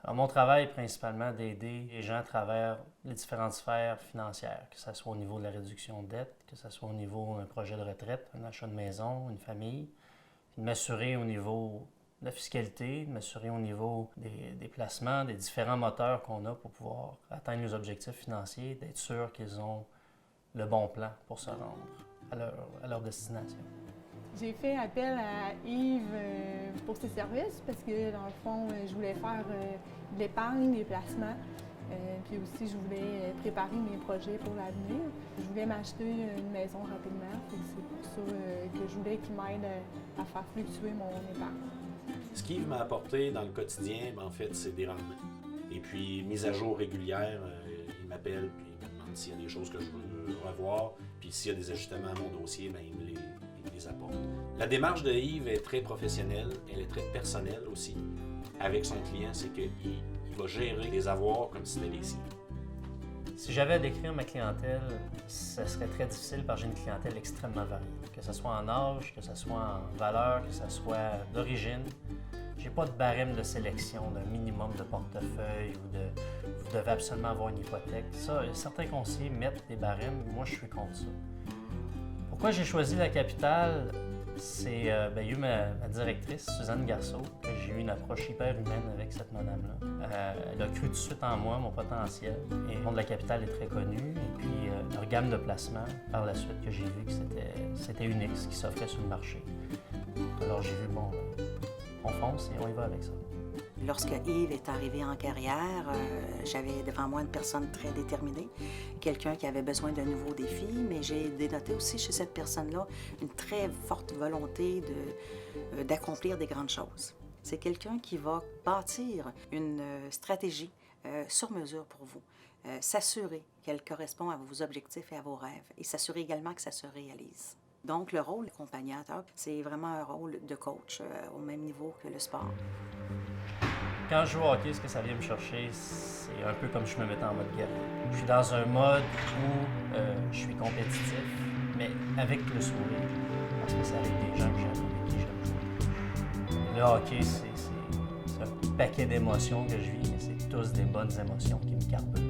Alors, mon travail est principalement d'aider les gens à travers les différentes sphères financières, que ce soit au niveau de la réduction de dette, que ce soit au niveau d'un projet de retraite, un achat de maison, une famille, de m'assurer au niveau de la fiscalité, de m'assurer au niveau des placements, des différents moteurs qu'on a pour pouvoir atteindre nos objectifs financiers, d'être sûr qu'ils ont le bon plan pour se rendre à leur destination. J'ai fait appel à Yves pour ses services parce que, dans le fond, je voulais faire de l'épargne, des placements. Puis aussi, je voulais préparer mes projets pour l'avenir. Je voulais m'acheter une maison rapidement. C'est pour ça que je voulais qu'il m'aide à faire fluctuer mon épargne. Ce qu'Yves m'a apporté dans le quotidien, en fait, c'est des rendements. Et puis, mise à jour régulière, il m'appelle puis il me demande s'il y a des choses que je veux revoir. Puis s'il y a des ajustements à mon dossier, il me les apporte. La démarche de Yves est très professionnelle, elle est très personnelle aussi. Avec son client, c'est qu'il va gérer les avoirs comme si c'était les siens. Si j'avais à décrire ma clientèle, ça serait très difficile parce que j'ai une clientèle extrêmement variée. Que ce soit en âge, que ce soit en valeur, que ce soit d'origine. J'ai pas de barème de sélection, d'un minimum de portefeuille ou de vous devez absolument avoir une hypothèque. Ça, certains conseillers mettent des barèmes, moi je suis contre ça. Pourquoi j'ai choisi la capitale? Il y a eu ma directrice, Suzanne Garceau, que j'ai eu une approche hyper humaine avec cette madame-là. Elle a cru tout de suite en moi, mon potentiel. Et le monde de la capitale est très connu. Et puis, leur gamme de placements, par la suite, que j'ai vu que c'était unique, ce qui s'offrait sur le marché. Alors, j'ai vu, bon, on fonce et on y va avec ça. Lorsque Yves est arrivé en carrière, j'avais devant moi une personne très déterminée, quelqu'un qui avait besoin d'un nouveau défi, mais j'ai dénoté aussi chez cette personne-là une très forte volonté d'accomplir des grandes choses. C'est quelqu'un qui va bâtir une stratégie sur mesure pour vous, s'assurer qu'elle correspond à vos objectifs et à vos rêves, et s'assurer également que ça se réalise. Donc, le rôle d'accompagnateur, c'est vraiment un rôle de coach au même niveau que le sport. Quand je joue au hockey, ce que ça vient me chercher, c'est un peu comme je me mettais en mode guerrier. Je suis dans un mode où je suis compétitif, mais avec le sourire, parce que c'est avec des gens que j'aime, avec qui j'aime jouer. Le hockey, c'est un paquet d'émotions que je vis, mais c'est tous des bonnes émotions qui me carburent.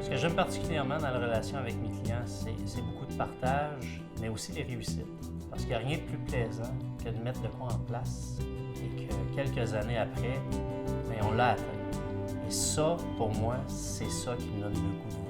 Ce que j'aime particulièrement dans la relation avec mes clients, c'est beaucoup de partage, mais aussi les réussites. Parce qu'il n'y a rien de plus plaisant que de mettre de quoi en place et que quelques années après, on l'a atteint. Et ça, pour moi, c'est ça qui me donne le goût de